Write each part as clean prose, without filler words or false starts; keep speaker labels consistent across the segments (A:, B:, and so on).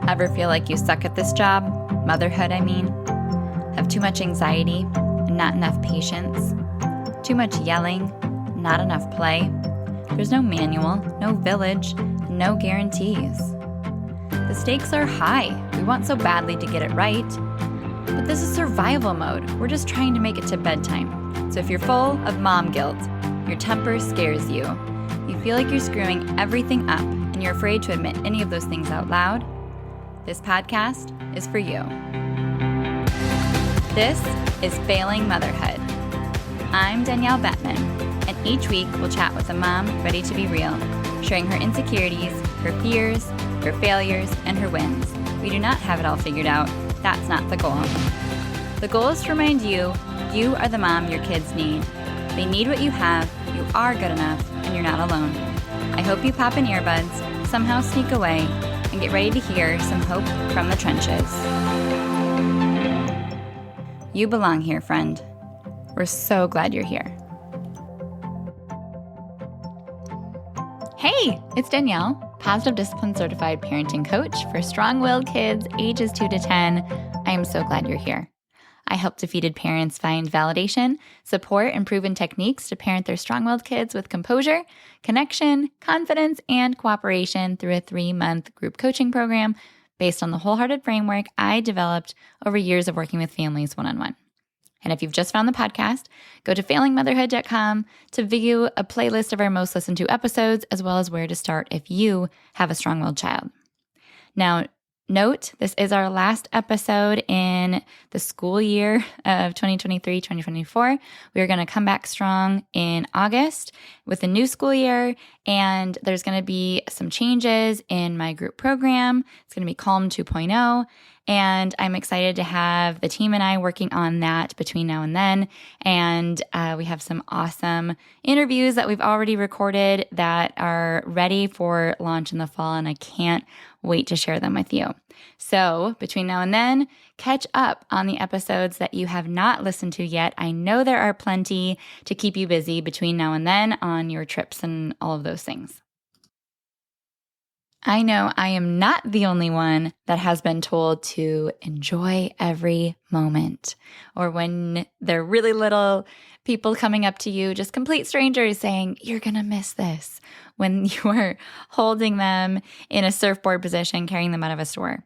A: Ever feel like you suck at this job? Motherhood, I mean. Have too much anxiety and not enough patience? Too much yelling, not enough play? There's no manual, no village, no guarantees. The stakes are high. We want so badly to get it right. But this is survival mode. We're just trying to make it to bedtime. So if you're full of mom guilt, your temper scares you, you feel like you're screwing everything up, and you're afraid to admit any of those things out loud, this podcast is for you. This is Failing Motherhood. I'm Danielle Bettman, and each week we'll chat with a mom ready to be real, sharing her insecurities, her fears, her failures, and her wins. We do not have it all figured out. That's not the goal. The goal is to remind you, you are the mom your kids need. They need what you have, you are good enough, and you're not alone. I hope you pop in earbuds, somehow sneak away, and get ready to hear some hope from the trenches. You belong here, friend. We're so glad you're here. Hey, it's Danielle, Positive Discipline Certified Parenting Coach for strong-willed kids ages 2 to 10. I am so glad you're here. I help defeated parents find validation, support, and proven techniques to parent their strong-willed kids with composure, connection, confidence, and cooperation through a 3-month group coaching program based on the wholehearted framework I developed over years of working with families one-on-one. And if you've just found the podcast, go to failingmotherhood.com to view a playlist of our most listened to episodes, as well as where to start if you have a strong-willed child. Now, note, this is our last episode in the school year of 2023-2024. We are going to come back strong in August with the new school year, and there's going to be some changes in my group program. It's going to be Calm 2.0, and I'm excited to have the team and I working on that between now and then. And we have some awesome interviews that we've already recorded that are ready for launch in the fall, and I can't wait to share them with you. So between now and then, catch up on the episodes that you have not listened to yet. I know there are plenty to keep you busy between now and then on your trips and all of those things. I know I am not the only one that has been told to enjoy every moment, or when they're really little, people coming up to you, just complete strangers saying, you're going to miss this, when you are holding them in a surfboard position, carrying them out of a store.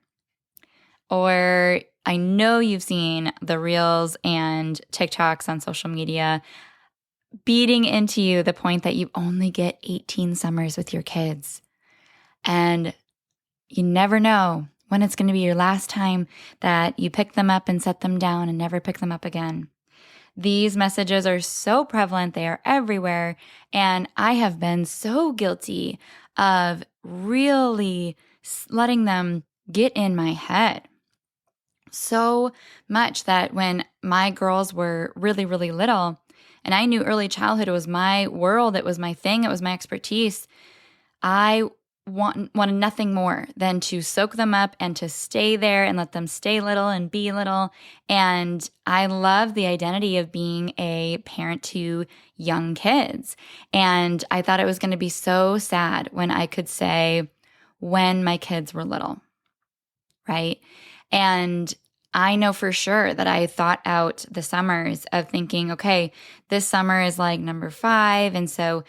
A: Or I know you've seen the reels and TikToks on social media beating into you the point that you only get 18 summers with your kids. And you never know when it's going to be your last time that you pick them up and set them down and never pick them up again. These messages are so prevalent, they are everywhere, and I have been so guilty of really letting them get in my head. So much that when my girls were really, really little, and I knew early childhood was my world, it was my thing, it was my expertise, I wanted nothing more than to soak them up and to stay there and let them stay little and be little. And I love the identity of being a parent to young kids. And I thought it was going to be so sad when I could say when my kids were little, right? And I know for sure that I thought out the summers of thinking, okay, this summer is like number 5. And so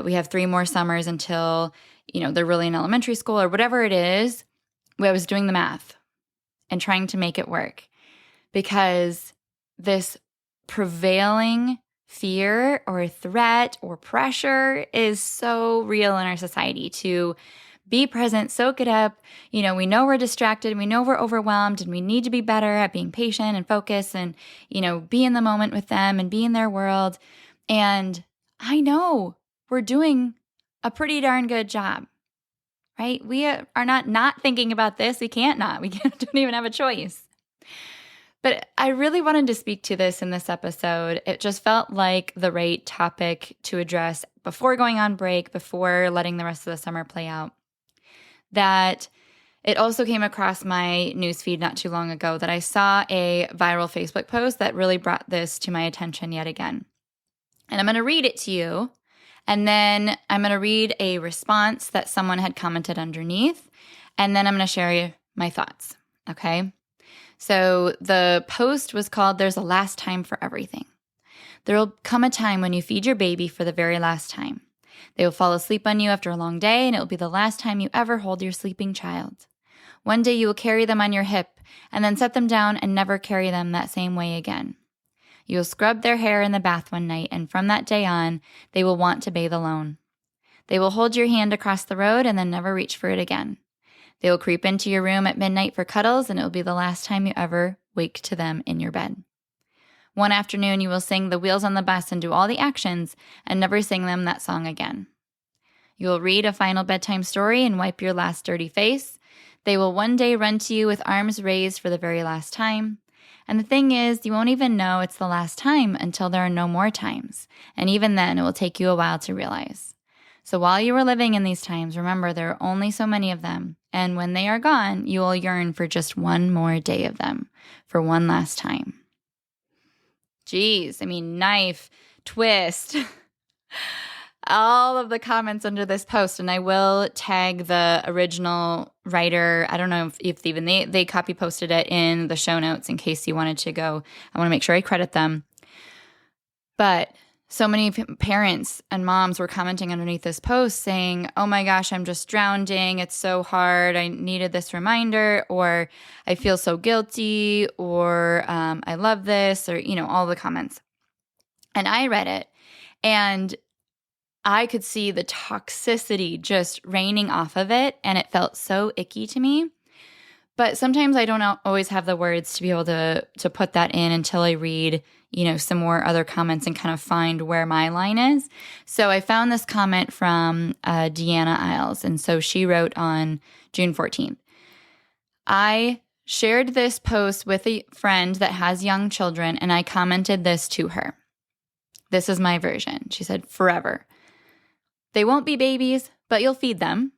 A: we have 3 more summers until they're really in elementary school or whatever it is. I was doing the math and trying to make it work because this prevailing fear or threat or pressure is so real in our society to be present, soak it up. We know we're distracted, we know we're overwhelmed, and we need to be better at being patient and focused and, be in the moment with them and be in their world. And I know we're doing a pretty darn good job, right? We are not thinking about this. We can't not. We don't even have a choice. But I really wanted to speak to this in this episode. It just felt like the right topic to address before going on break, before letting the rest of the summer play out. That it also came across my newsfeed not too long ago that I saw a viral Facebook post that really brought this to my attention yet again. And I'm going to read it to you. And then I'm going to read a response that someone had commented underneath. And then I'm going to share my thoughts, okay? So the post was called There's a Last Time for Everything. There will come a time when you feed your baby for the very last time. They will fall asleep on you after a long day, and it will be the last time you ever hold your sleeping child. One day you will carry them on your hip and then set them down and never carry them that same way again. You will scrub their hair in the bath one night, and from that day on, they will want to bathe alone. They will hold your hand across the road and then never reach for it again. They will creep into your room at midnight for cuddles, and it will be the last time you ever wake to them in your bed. One afternoon, you will sing The Wheels on the Bus and do all the actions and never sing them that song again. You will read a final bedtime story and wipe your last dirty face. They will one day run to you with arms raised for the very last time. And the thing is, you won't even know it's the last time until there are no more times. And even then, it will take you a while to realize. So while you are living in these times, remember there are only so many of them. And when they are gone, you will yearn for just one more day of them, for one last time. Geez, knife, twist, all of the comments under this post. And I will tag the original writer. I don't know if even they copy posted it in the show notes in case you wanted to go. I want to make sure I credit them. But so many parents and moms were commenting underneath this post saying, oh my gosh, I'm just drowning. It's so hard. I needed this reminder, or I feel so guilty, or I love this, or, all the comments. And I read it and I could see the toxicity just raining off of it, and it felt so icky to me. But sometimes I don't always have the words to be able to put that in until I read, some more other comments and kind of find where my line is. So I found this comment from Deanna Isles, and so she wrote on June 14th. I shared this post with a friend that has young children, and I commented this to her. This is my version. She said, forever. They won't be babies, but you'll feed them.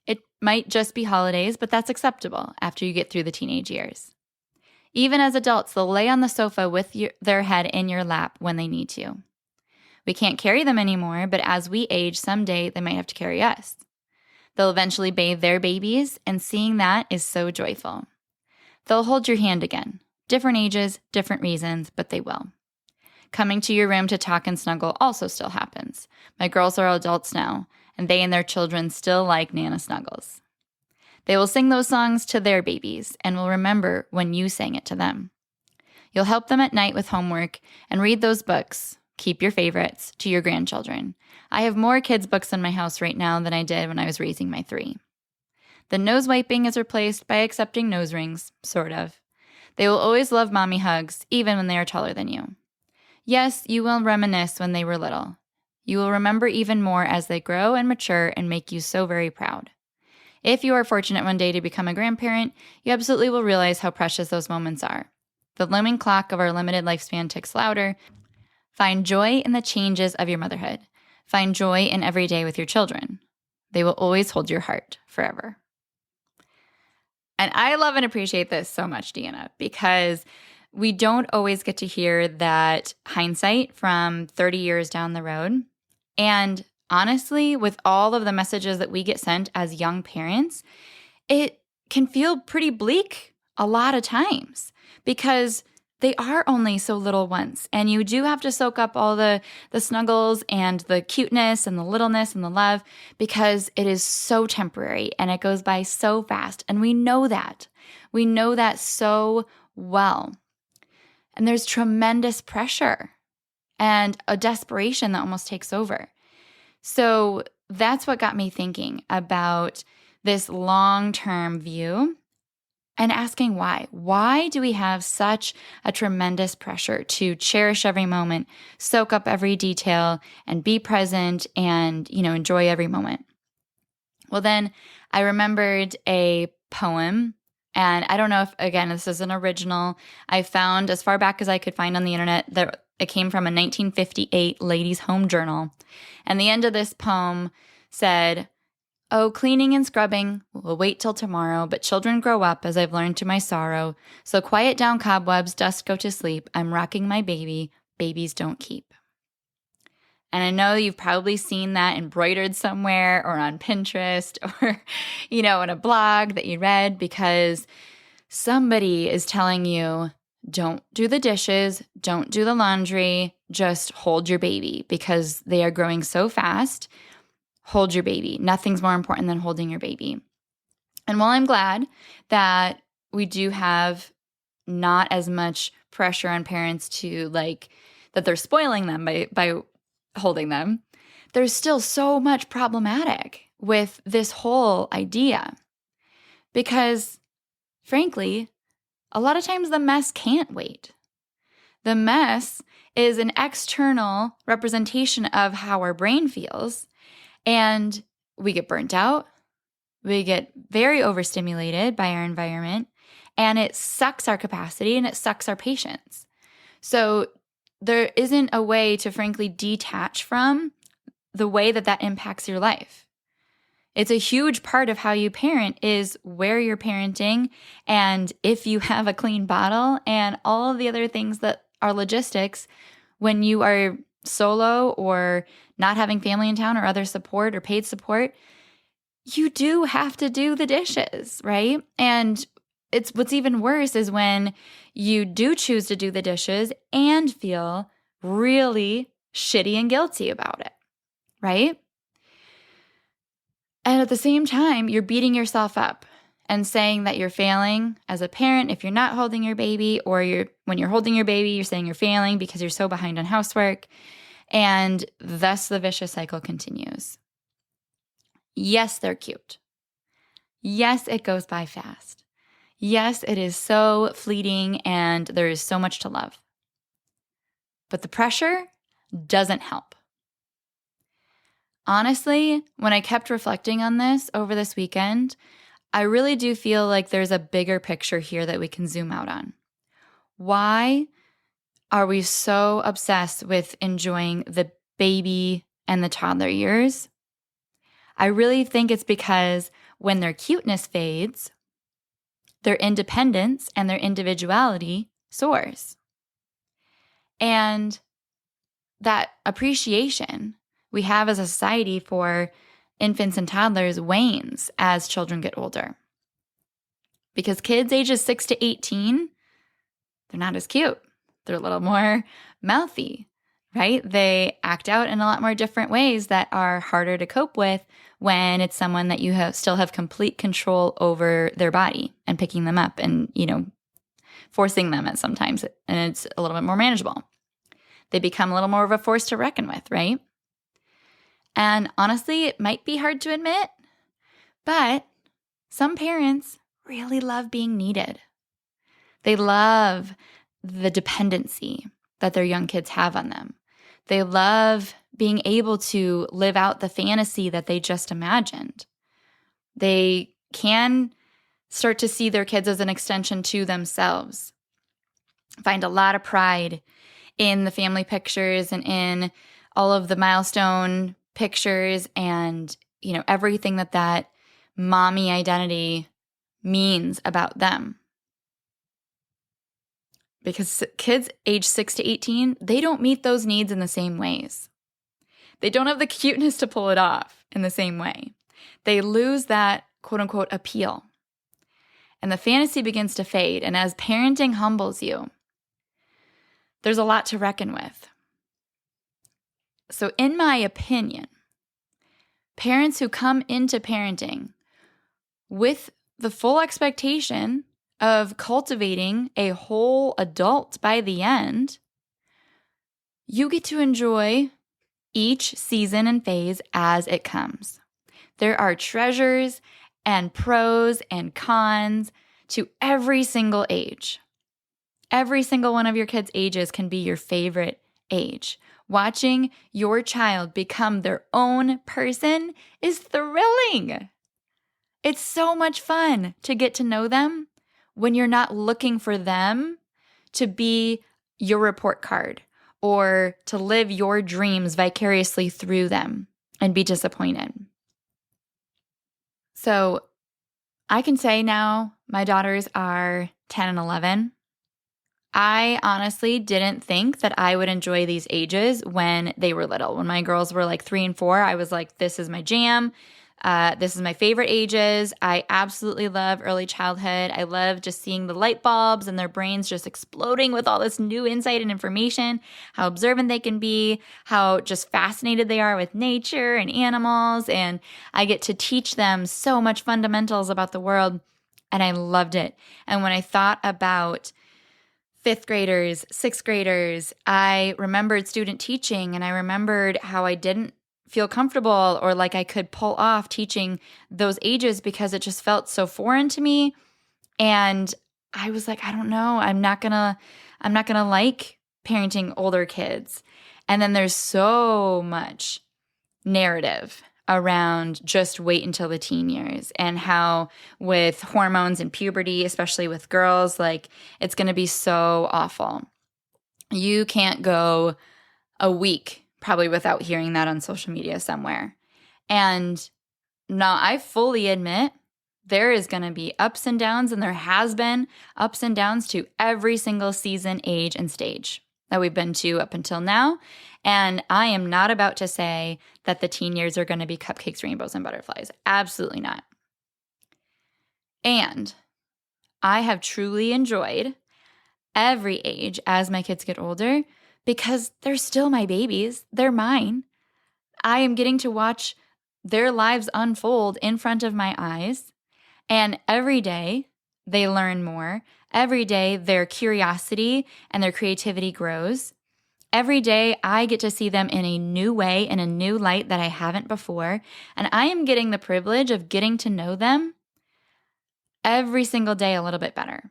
A: It might just be holidays, but that's acceptable after you get through the teenage years. Even as adults, they'll lay on the sofa with their head in your lap when they need to. We can't carry them anymore, but as we age, someday they might have to carry us. They'll eventually bathe their babies, and seeing that is so joyful. They'll hold your hand again. Different ages, different reasons, but they will. Coming to your room to talk and snuggle also still happens. My girls are adults now, and they and their children still like Nana Snuggles. They will sing those songs to their babies and will remember when you sang it to them. You'll help them at night with homework and read those books, keep your favorites, to your grandchildren. I have more kids' books in my house right now than I did when I was raising my 3. The nose wiping is replaced by accepting nose rings, sort of. They will always love mommy hugs, even when they are taller than you. Yes, you will reminisce when they were little. You will remember even more as they grow and mature and make you so very proud. If you are fortunate one day to become a grandparent, you absolutely will realize how precious those moments are. The looming clock of our limited lifespan ticks louder. Find joy in the changes of your motherhood. Find joy in every day with your children. They will always hold your heart forever. And I love and appreciate this so much, Deanna, because we don't always get to hear that hindsight from 30 years down the road. And honestly, with all of the messages that we get sent as young parents, it can feel pretty bleak a lot of times because they are only so little once. And you do have to soak up all the snuggles and the cuteness and the littleness and the love because it is so temporary and it goes by so fast. And we know that. We know that so well. And there's tremendous pressure and a desperation that almost takes over. So that's what got me thinking about this long-term view and asking why. Why do we have such a tremendous pressure to cherish every moment, soak up every detail, and be present and, enjoy every moment? Well, then I remembered a poem, and I don't know if, again, this is an original. I found as far back as I could find on the internet that it came from a 1958 ladies' home journal. And the end of this poem said, "Oh, cleaning and scrubbing will wait till tomorrow, but children grow up as I've learned to my sorrow. So quiet down cobwebs, dust go to sleep. I'm rocking my baby, babies don't keep." And I know you've probably seen that embroidered somewhere or on Pinterest or, in a blog that you read, because somebody is telling you, don't do the dishes, don't do the laundry, just hold your baby because they are growing so fast. Hold your baby. Nothing's more important than holding your baby. And while I'm glad that we do have not as much pressure on parents to that they're spoiling them by holding them, there's still so much problematic with this whole idea. Because frankly, a lot of times the mess can't wait. The mess is an external representation of how our brain feels, and we get burnt out. We get very overstimulated by our environment, and it sucks our capacity and it sucks our patience. So there isn't a way to frankly detach from the way that impacts your life. It's a huge part of how you parent is where you're parenting, and if you have a clean bottle and all of the other things that are logistics when you are solo or not having family in town or other support or paid support, you do have to do the dishes, right? And what's even worse is when you do choose to do the dishes and feel really shitty and guilty about it, right? And at the same time, you're beating yourself up and saying that you're failing as a parent if you're not holding your baby, or when you're holding your baby, you're saying you're failing because you're so behind on housework, and thus the vicious cycle continues. Yes, they're cute. Yes, it goes by fast. Yes, it is so fleeting and there is so much to love. But the pressure doesn't help. Honestly, when I kept reflecting on this over this weekend, I really do feel like there's a bigger picture here that we can zoom out on. Why are we so obsessed with enjoying the baby and the toddler years? I really think it's because when their cuteness fades, their independence and their individuality soars. And that appreciation we have as a society for infants and toddlers wanes as children get older. Because kids ages 6 to 18, they're not as cute. They're a little more mouthy, right? They act out in a lot more different ways that are harder to cope with when it's someone that you still have complete control over their body and picking them up and, forcing them at sometimes, and it's a little bit more manageable. They become a little more of a force to reckon with, right? And honestly, it might be hard to admit, but some parents really love being needed. They love the dependency that their young kids have on them. They love being able to live out the fantasy that they just imagined. They can start to see their kids as an extension to themselves. Find a lot of pride in the family pictures and in all of the milestone pictures and, everything that mommy identity means about them. Because kids age 6 to 18, they don't meet those needs in the same ways. They don't have the cuteness to pull it off in the same way. They lose that quote unquote appeal. And the fantasy begins to fade. And as parenting humbles you, there's a lot to reckon with. So in my opinion, parents who come into parenting with the full expectation of cultivating a whole adult by the end, you get to enjoy each season and phase as it comes. There are treasures and pros and cons to every single age. Every single one of your kids' ages can be your favorite age. Watching your child become their own person is thrilling. It's so much fun to get to know them when you're not looking for them to be your report card or to live your dreams vicariously through them and be disappointed. So I can say now my daughters are 10 and 11. I honestly didn't think that I would enjoy these ages when they were little. When my girls were like 3 and 4, I was like, this is my jam. This is my favorite ages. I absolutely love early childhood. I love just seeing the light bulbs and their brains just exploding with all this new insight and information, how observant they can be, how just fascinated they are with nature and animals. And I get to teach them so much fundamentals about the world. And I loved it. And when I thought about fifth graders, sixth graders, I remembered student teaching, and I remembered how I didn't feel comfortable or like I could pull off teaching those ages because it just felt so foreign to me. And I was like, I don't know, I'm not gonna like parenting older kids. And then there's so much narrative around just wait until the teen years, and how with hormones and puberty, especially with girls, like it's going to be so awful. You can't go a week probably without hearing that on social media somewhere. And now I fully admit there is going to be ups and downs, and there has been ups and downs to every single season, age, and stage that we've been to up until now. And I am not about to say that the teen years are going to be cupcakes, rainbows, and butterflies. Absolutely not. And I have truly enjoyed every age as my kids get older because they're still my babies. They're mine. I am getting to watch their lives unfold in front of my eyes. And every day they learn more. Every day their curiosity and their creativity grows. Every day I get to see them in a new way, in a new light that I haven't before. And I am getting the privilege of getting to know them every single day a little bit better.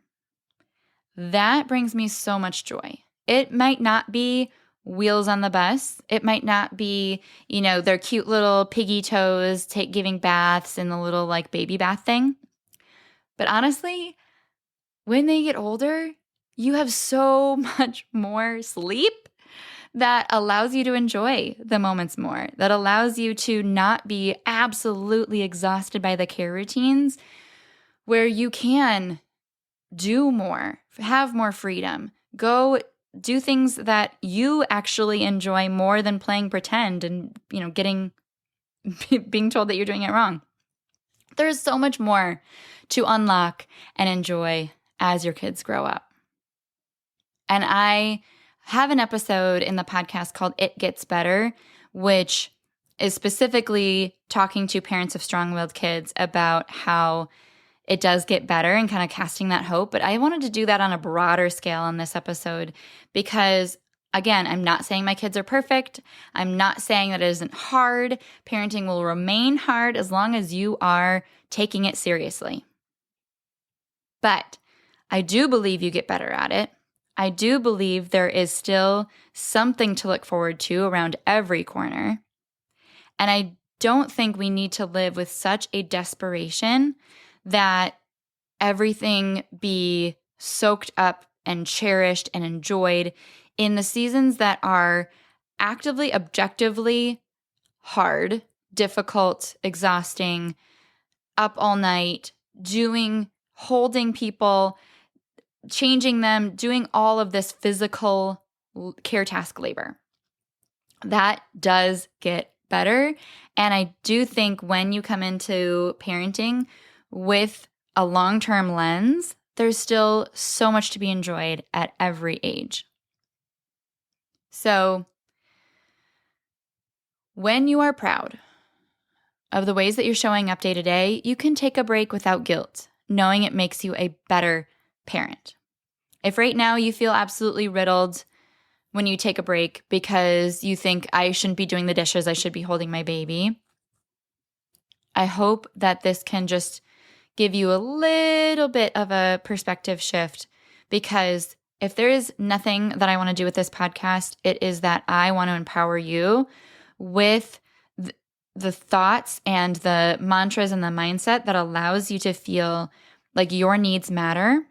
A: That brings me so much joy. It might not be wheels on the bus. It might not be, their cute little piggy toes giving baths in the little like baby bath thing. But honestly, when they get older, you have so much more sleep that allows you to enjoy the moments more, that allows you to not be absolutely exhausted by the care routines, where you can do more, have more freedom, go do things that you actually enjoy more than playing pretend and, being told that you're doing it wrong. There's so much more to unlock and enjoy as your kids grow up. And I have an episode in the podcast called It Gets Better, which is specifically talking to parents of strong-willed kids about how it does get better and kind of casting that hope. But I wanted to do that on a broader scale on this episode because, again, I'm not saying my kids are perfect. I'm not saying that it isn't hard. Parenting will remain hard as long as you are taking it seriously. But I do believe you get better at it. I do believe there is still something to look forward to around every corner. And I don't think we need to live with such a desperation that everything be soaked up and cherished and enjoyed in the seasons that are actively, objectively hard, difficult, exhausting, up all night, holding people, changing them, doing all of this physical care task labor. That does get better. And I do think when you come into parenting with a long-term lens, there's still so much to be enjoyed at every age. So when you are proud of the ways that you're showing up day to day, you can take a break without guilt, knowing it makes you a better parent. If right now you feel absolutely riddled when you take a break because you think I shouldn't be doing the dishes, I should be holding my baby, I hope that this can just give you a little bit of a perspective shift, because if there is nothing that I want to do with this podcast, it is that I want to empower you with the thoughts and the mantras and the mindset that allows you to feel like your needs matter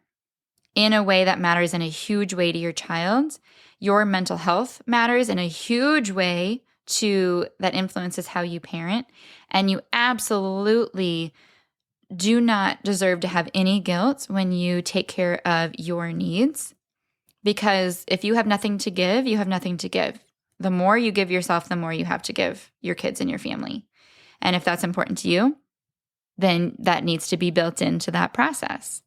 A: in a way that matters in a huge way to your child. Your mental health matters in a huge way that influences how you parent. And you absolutely do not deserve to have any guilt when you take care of your needs, Because if you have nothing to give, you have nothing to give. The more you give yourself, the more you have to give your kids and your family. And if that's important to you, then that needs to be built into that process.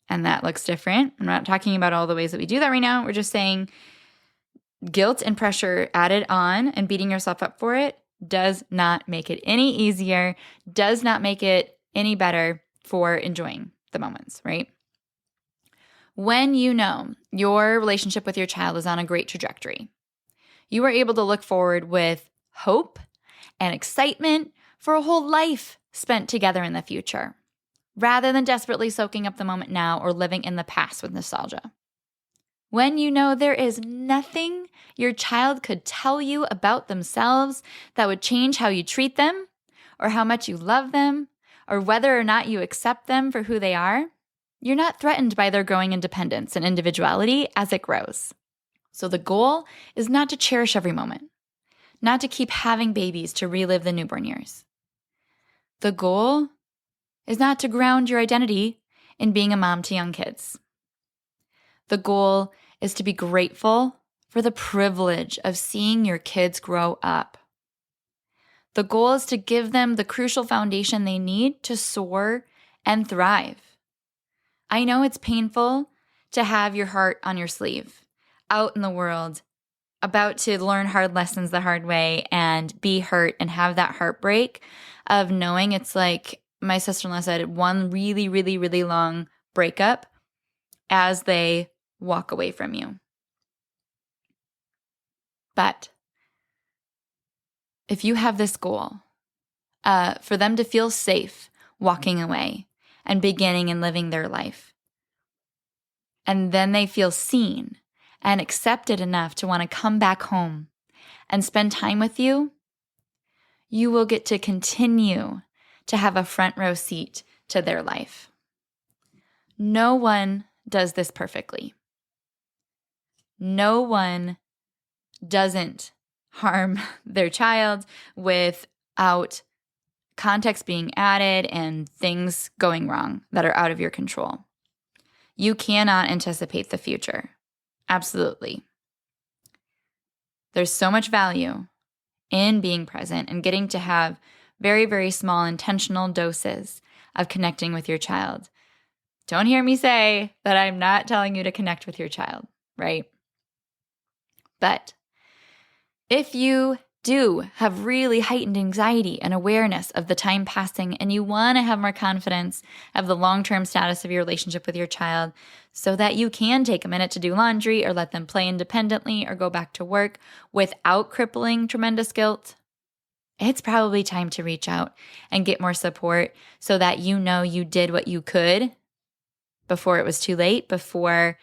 A: And that looks different. I'm not talking about all the ways that we do that right now. We're just saying guilt and pressure added on and beating yourself up for it does not make it any easier, does not make it any better for enjoying the moments, right? When you know your relationship with your child is on a great trajectory, you are able to look forward with hope and excitement for a whole life spent together in the future, rather than desperately soaking up the moment now or living in the past with nostalgia. When you know there is nothing your child could tell you about themselves that would change how you treat them, or how much you love them, or whether or not you accept them for who they are, you're not threatened by their growing independence and individuality as it grows. So the goal is not to cherish every moment, not to keep having babies to relive the newborn years. The goal is not to ground your identity in being a mom to young kids. The goal is to be grateful for the privilege of seeing your kids grow up. The goal is to give them the crucial foundation they need to soar and thrive. I know it's painful to have your heart on your sleeve, out in the world, about to learn hard lessons the hard way and be hurt and have that heartbreak of knowing it's like my sister-in-law said, one really, really, really long breakup as they walk away from you. But if you have this goal for them to feel safe walking away and beginning and living their life, and then they feel seen and accepted enough to want to come back home and spend time with you, you will get to continue to have a front row seat to their life. No one does this perfectly. No one doesn't harm their child without context being added and things going wrong that are out of your control. You cannot anticipate the future. Absolutely. There's so much value in being present and getting to have very, very small intentional doses of connecting with your child. Don't hear me say that I'm not telling you to connect with your child, right? But if you do have really heightened anxiety and awareness of the time passing and you want to have more confidence of the long-term status of your relationship with your child so that you can take a minute to do laundry or let them play independently or go back to work without crippling tremendous guilt, it's probably time to reach out and get more support so that you know you did what you could before it was too late, before,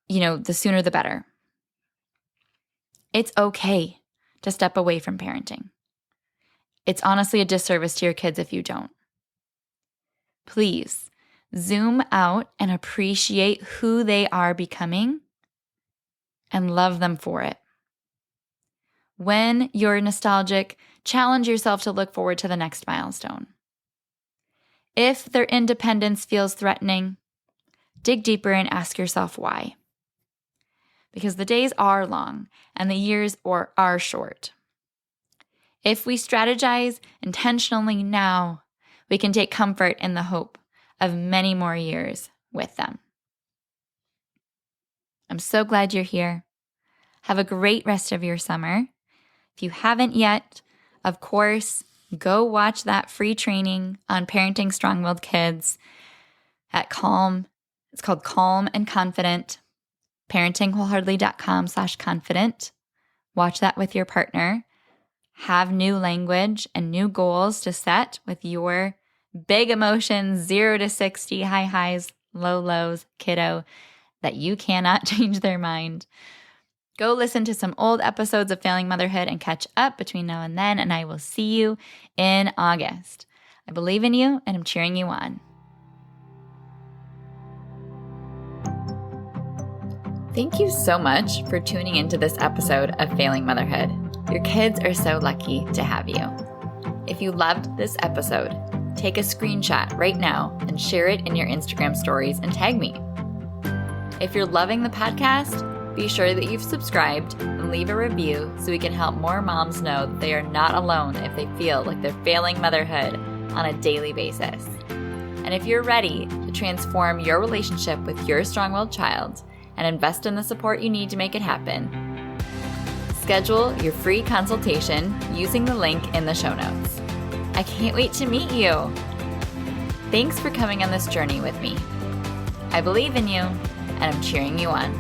A: the sooner the better. It's okay to step away from parenting. It's honestly a disservice to your kids if you don't. Please zoom out and appreciate who they are becoming and love them for it. When you're nostalgic, challenge yourself to look forward to the next milestone. If their independence feels threatening, dig deeper and ask yourself why. Because the days are long and the years are short. If we strategize intentionally now, we can take comfort in the hope of many more years with them. I'm so glad you're here. Have a great rest of your summer. If you haven't yet, of course, go watch that free training on parenting strong-willed kids at Calm. It's called Calm and Confident. parentingwholeheartedly.com/confident. Watch that with your partner. Have new language and new goals to set with your big emotions, 0 to 60, high highs, low lows, kiddo, that you cannot change their mind. Go listen to some old episodes of Failing Motherhood and catch up between now and then, and I will see you in August. I believe in you, and I'm cheering you on. Thank you so much for tuning into this episode of Failing Motherhood. Your kids are so lucky to have you. If you loved this episode, take a screenshot right now and share it in your Instagram stories and tag me. If you're loving the podcast, Be sure that you've subscribed and leave a review so we can help more moms know that they are not alone if they feel like they're failing motherhood on a daily basis. And if you're ready to transform your relationship with your strong-willed child and invest in the support you need to make it happen, schedule your free consultation using the link in the show notes. I can't wait to meet you. Thanks for coming on this journey with me. I believe in you, and I'm cheering you on.